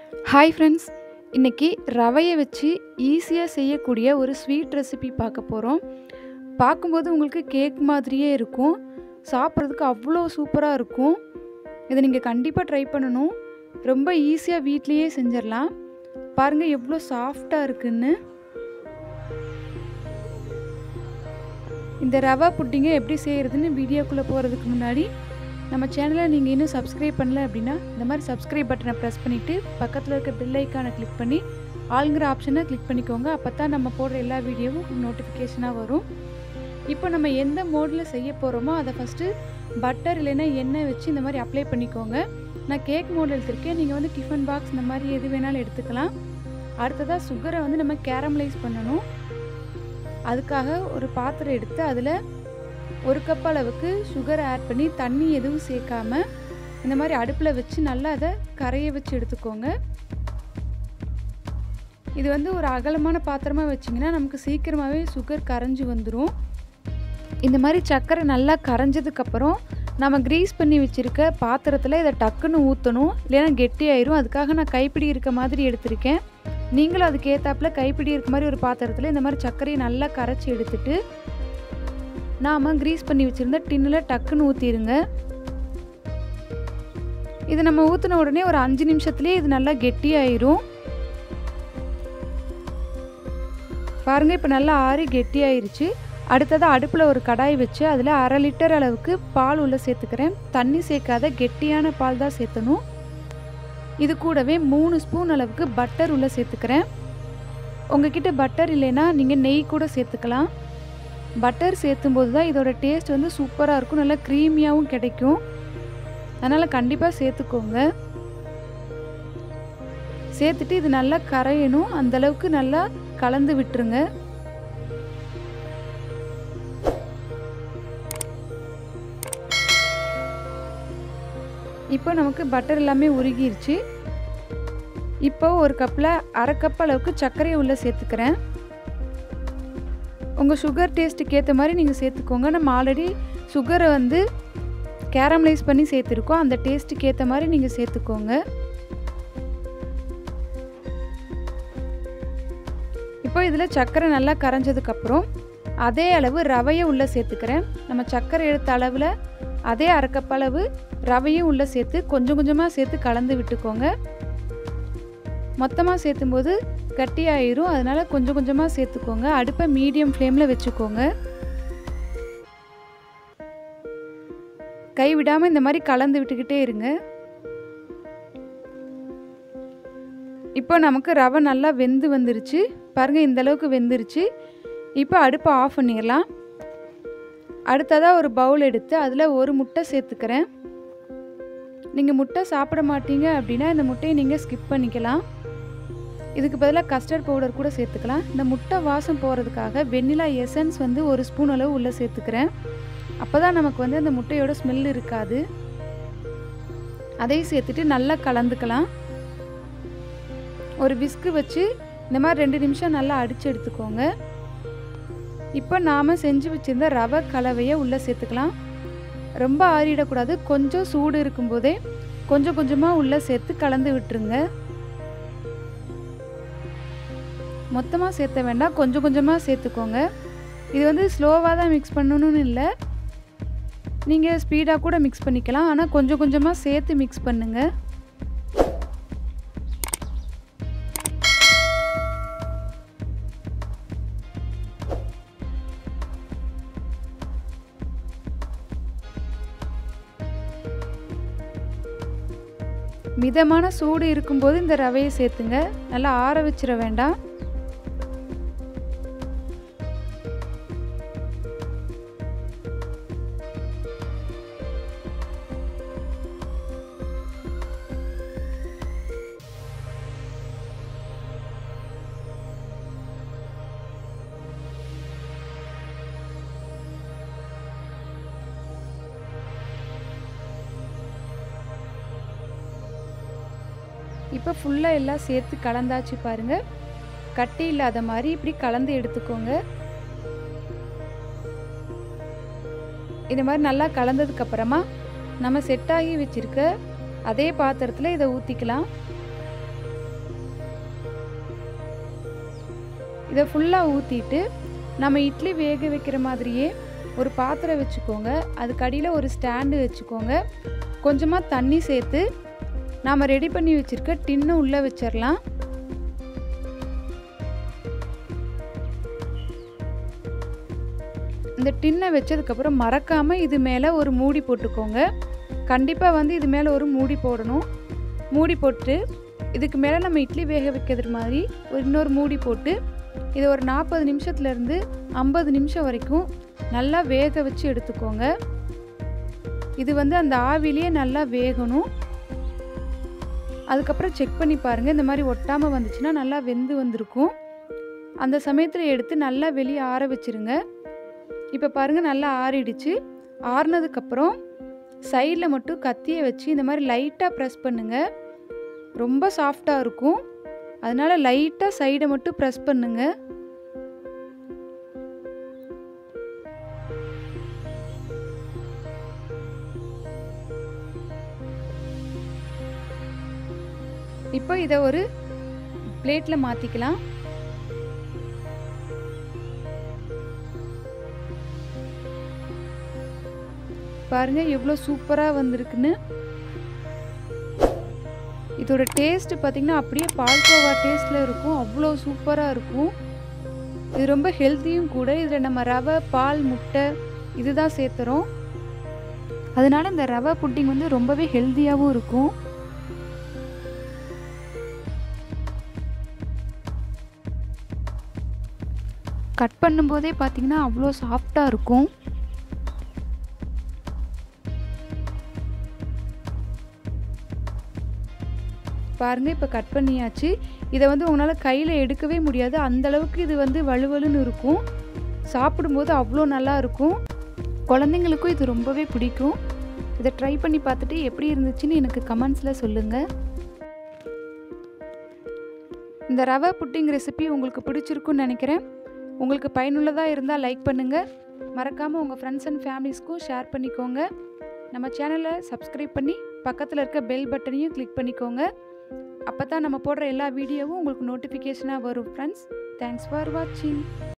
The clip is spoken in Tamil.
ஹாய் ஃப்ரெண்ட்ஸ், இன்றைக்கி ரவையை வச்சு ஈஸியாக செய்யக்கூடிய ஒரு ஸ்வீட் ரெசிபி பார்க்க போகிறோம். பார்க்கும்போது உங்களுக்கு கேக் மாதிரியே இருக்கும், சாப்பிட்றதுக்கு அவ்வளோ சூப்பராக இருக்கும். இதை நீங்கள் கண்டிப்பாக ட்ரை பண்ணணும். ரொம்ப ஈஸியாக வீட்லேயே செஞ்சிடலாம். பாருங்கள் எவ்வளோ சாஃப்டாக இருக்குன்னு. இந்த ரவா புட்டிங்கை எப்படி செய்கிறதுன்னு வீடியோக்குள்ளே போகிறதுக்கு முன்னாடி நம்ம சேனலை நீங்கள் இன்னும் சப்ஸ்கிரைப் பண்ணல அப்படின்னா இந்த மாதிரி சப்ஸ்கிரைப் பட்டனை ப்ரெஸ் பண்ணிவிட்டு பக்கத்தில் இருக்க பெல் ஐக்கானை கிளிக் பண்ணி ஆளுங்கிற ஆப்ஷனை கிளிக் பண்ணிக்கோங்க. அப்போ தான் நம்ம போடுற எல்லா வீடியோவும் நோட்டிஃபிகேஷனாக வரும். இப்போ நம்ம எந்த மோடில் செய்ய போகிறோமோ அதை ஃபஸ்ட்டு பட்டர் இல்லைன்னா எண்ணெய் வச்சு இந்த மாதிரி அப்ளை பண்ணிக்கோங்க. நான் கேக் மோடில் எடுத்திருக்கேன், நீங்கள் வந்து டிஃபன் பாக்ஸ் இந்த மாதிரி எது வேணாலும் எடுத்துக்கலாம். அடுத்ததாக சுகரை வந்து நம்ம கேரமலைஸ் பண்ணணும். அதுக்காக ஒரு பாத்திரம் எடுத்து அதில் 1 கப் அளவுக்கு சுகரை ஆட் பண்ணி தண்ணி எதுவும் சேர்க்காம இந்த மாதிரி அடுப்பில் வச்சு நல்லா அதை கரைய வச்சு எடுத்துக்கோங்க. இது வந்து ஒரு அகலமான பாத்திரமாக வச்சிங்கன்னா நமக்கு சீக்கிரமாகவே சுகர் கரைஞ்சி வந்துடும். இந்த மாதிரி சர்க்கரை நல்லா கரைஞ்சதுக்கப்புறம் நம்ம க்ரீஸ் பண்ணி வச்சுருக்க பாத்திரத்தில் இதை டக்குன்னு ஊற்றணும், இல்லைன்னா கெட்டியாயிரும். அதுக்காக நான் கைப்பிடி இருக்க மாதிரி எடுத்திருக்கேன். நீங்களும் அதுக்கு ஏற்றாப்புல கைப்பிடி இருக்க மாதிரி ஒரு பாத்திரத்தில் இந்த மாதிரி சர்க்கரையை நல்லா கரைச்சி எடுத்துட்டு நாம் க்ரீஸ் பண்ணி வச்சுருந்த டின்னில் டக்குன்னு ஊற்றிடுங்க. இது நம்ம ஊற்றின உடனே ஒரு 5 நிமிஷத்துலேயே இது நல்லா கெட்டியாயிரும். பாருங்கள், இப்போ நல்லா ஆறி கெட்டியாயிருச்சு. அடுத்ததாக அடுப்பில் ஒரு கடாய் வச்சு அதில் 1/2 லிட்டர் அளவுக்கு பால் உள்ளே சேர்த்துக்கிறேன். தண்ணி சேர்க்காத கெட்டியான பால் தான் சேர்த்தணும். இது கூடவே 3 ஸ்பூன் அளவுக்கு பட்டர் உள்ளே சேர்த்துக்கிறேன். உங்ககிட்ட பட்டர் இல்லைன்னா நீங்கள் நெய் கூட சேர்த்துக்கலாம். பட்டர் சேர்த்தும் போது தான் இதோட டேஸ்ட் வந்து சூப்பராக இருக்கும், நல்லா க்ரீமியாகவும் கிடைக்கும். அதனால் கண்டிப்பாக சேர்த்துக்கோங்க. சேர்த்துட்டு இது நல்லா கரையணும், அந்தளவுக்கு நல்லா கலந்து விட்டுருங்க. இப்போ நமக்கு பட்டர் எல்லாமே உருகிருச்சு. இப்போ ஒரு கப்பில் 1/2 கப் அளவுக்கு சர்க்கரையை உள்ளே சேர்த்துக்கிறேன். உங்கள் சுகர் டேஸ்ட்டுக்கு ஏற்ற மாதிரி நீங்கள் சேர்த்துக்கோங்க. நம்ம ஆல்ரெடி சுகரை வந்து கேரமலைஸ் பண்ணி சேர்த்துருக்கோம், அந்த டேஸ்ட்டுக்கு ஏற்ற மாதிரி நீங்கள் சேர்த்துக்கோங்க. இப்போ இதில் சர்க்கரை நல்லா கரைஞ்சதுக்கப்புறம் அதே அளவு ரவையை உள்ளே சேர்த்துக்கிறேன். நம்ம சர்க்கரை எடுத்த அளவில் அதே 1/2 கப் அளவு ரவையும் உள்ளே சேர்த்து கொஞ்சம் கொஞ்சமாக சேர்த்து கலந்து விட்டுக்கோங்க. மொத்தமாக சேர்த்தும்போது கட்டியாயிரும், அதனால் கொஞ்சம் கொஞ்சமாக சேர்த்துக்கோங்க. அடுப்பை மீடியம் ஃப்ளேமில் வச்சுக்கோங்க. கைவிடாமல் இந்த மாதிரி கலந்து விட்டுக்கிட்டே இருங்க. இப்போ நமக்கு ரவை நல்லா வெந்து வந்துருச்சு. பாருங்கள், இந்தளவுக்கு வெந்துருச்சு. இப்போ அடுப்பை ஆஃப் பண்ணிடலாம். அடுத்ததாக ஒரு பவுல் எடுத்து அதில் ஒரு முட்டை சேர்த்துக்கிறேன். நீங்கள் முட்டை சாப்பிட மாட்டீங்க அப்படின்னா இந்த முட்டையை நீங்கள் ஸ்கிப் பண்ணிக்கலாம். இதுக்கு பதிலாக கஸ்டர்ட் பவுடர் கூட சேர்த்துக்கலாம். இந்த முட்டை வாசம் போகிறதுக்காக வெண்ணிலா எசன்ஸ் வந்து 1 ஸ்பூன் அளவு உள்ளே சேர்த்துக்கிறேன். அப்போ தான் நமக்கு வந்து அந்த முட்டையோட ஸ்மெல் இருக்காது. அதையும் சேர்த்துட்டு நல்லா கலந்துக்கலாம். ஒரு விஸ்கு வச்சு இந்த மாதிரி 2 நிமிஷம் நல்லா அடித்து எடுத்துக்கோங்க. இப்போ நாம் செஞ்சு வச்சுருந்த ரவை கலவையை உள்ளே சேர்த்துக்கலாம். ரொம்ப ஆறிடக்கூடாது, கொஞ்சம் சூடு இருக்கும்போதே கொஞ்சம் கொஞ்சமாக உள்ளே சேர்த்து கலந்து விட்டுருங்க. மொத்தமாக சேர்த்த வேண்டாம், கொஞ்சம் கொஞ்சமாக சேர்த்துக்கோங்க. இது வந்து ஸ்லோவாக தான் மிக்ஸ் பண்ணணும்னு இல்லை, நீங்கள் ஸ்பீடாக கூட மிக்ஸ் பண்ணிக்கலாம். ஆனால் கொஞ்சம் கொஞ்சமாக சேர்த்து மிக்ஸ் பண்ணுங்கள். மிதமான சூடு இருக்கும்போது இந்த ரவையை சேர்த்துங்க, நல்லா ஆற வச்சிட வேண்டாம். இப்போ ஃபுல்லாக எல்லாம் சேர்த்து கலந்தாச்சு. பாருங்கள், கட்டி இல்லாத மாதிரி இப்படி கலந்து எடுத்துக்கோங்க. இந்த மாதிரி நல்லா கலந்ததுக்கப்புறமா நம்ம செட் ஆகி வச்சுருக்க அதே பாத்திரத்தில் இதை ஊற்றிக்கலாம். இதை ஃபுல்லாக ஊற்றிட்டு நம்ம இட்லி வேக வைக்கிற மாதிரியே ஒரு பாத்திரம் வச்சுக்கோங்க. அதுக்கு அடியில் ஒரு ஸ்டாண்டு வச்சுக்கோங்க. கொஞ்சமாக தண்ணி சேர்த்து நாம் ரெடி பண்ணி வச்சுருக்க டின்னு உள்ளே வச்சிடலாம். இந்த டின்னை வச்சதுக்கப்புறம் மறக்காமல் இது மேலே ஒரு மூடி போட்டுக்கோங்க. கண்டிப்பாக வந்து இது மேலே ஒரு மூடி போடணும். மூடி போட்டு இதுக்கு மேலே நம்ம இட்லி வேக வைக்கிறது மாதிரி இன்னொரு மூடி போட்டு இதை ஒரு 40 நிமிஷத்துலேருந்து 50 நிமிஷம் வரைக்கும் நல்லா வேக வச்சு எடுத்துக்கோங்க. இது வந்து அந்த ஆவிலேயே நல்லா வேகணும். அதுக்கப்புறம் செக் பண்ணி பாருங்கள். இந்த மாதிரி ஒட்டாமல் வந்துச்சுன்னா நல்லா வெந்து வந்திருக்கும். அந்த சமயத்தில் எடுத்து நல்லா வெளியே ஆற வச்சுருங்க. இப்போ பாருங்கள் நல்லா ஆறிடுச்சு. ஆறினதுக்கப்புறம் சைடில் மட்டும் கத்தியை வச்சு இந்த மாதிரி லைட்டாக ப்ரெஸ் பண்ணுங்கள். ரொம்ப சாஃப்டாக இருக்கும். அதனால் லைட்டாக சைடை மட்டும் ப்ரெஸ் பண்ணுங்க. இப்போ இதை ஒரு பிளேட்டில் மாற்றிக்கலாம். பாருங்க எவ்வளோ சூப்பராக வந்திருக்குன்னு. இதோட டேஸ்ட் பார்த்திங்கன்னா அப்படியே பால்கோவா டேஸ்ட்டில் இருக்கும். அவ்வளோ சூப்பராக இருக்கும். இது ரொம்ப ஹெல்த்தியும் கூட. இதில் நம்ம ரவை, பால், முட்டை இதுதான் சேர்த்துறோம். அதனால இந்த ரவை புட்டிங் வந்து ரொம்பவே ஹெல்த்தியாகவும் இருக்கும். கட் பண்ணும்போதே பார்த்திங்கன்னா அவ்வளோ சாஃப்டாக இருக்கும். பாருங்கள் இப்போ கட் பண்ணியாச்சு. இதை வந்து உங்களால் கையில் எடுக்கவே முடியாது. அந்தளவுக்கு இது வந்து வலுவலுன்னு இருக்கும். சாப்பிடும்போது அவ்வளோ நல்லா இருக்கும். குழந்தைங்களுக்கும் இது ரொம்பவே பிடிக்கும். இதை ட்ரை பண்ணி பார்த்துட்டு எப்படி இருந்துச்சுன்னு எனக்கு கமெண்ட்ஸில் சொல்லுங்கள். இந்த ரவை புட்டிங் ரெசிபி உங்களுக்கு பிடிச்சிருக்குன்னு நினைக்கிறேன். உங்களுக்கு பயனுள்ளதாக இருந்தால் லைக் பண்ணுங்கள். மறக்காமல் உங்கள் ஃப்ரெண்ட்ஸ் அண்ட் ஃபேமிலிஸ்க்கும் ஷேர் பண்ணிக்கோங்க. நம்ம சேனலை சப்ஸ்கிரைப் பண்ணி பக்கத்தில் இருக்க பெல் பட்டனையும் கிளிக் பண்ணிக்கோங்க. அப்போ தான் நம்ம போடுற எல்லா வீடியோவும் உங்களுக்கு நோட்டிஃபிகேஷனாக வரும் ஃப்ரெண்ட்ஸ். தேங்க்ஸ் ஃபார் வாட்சிங்.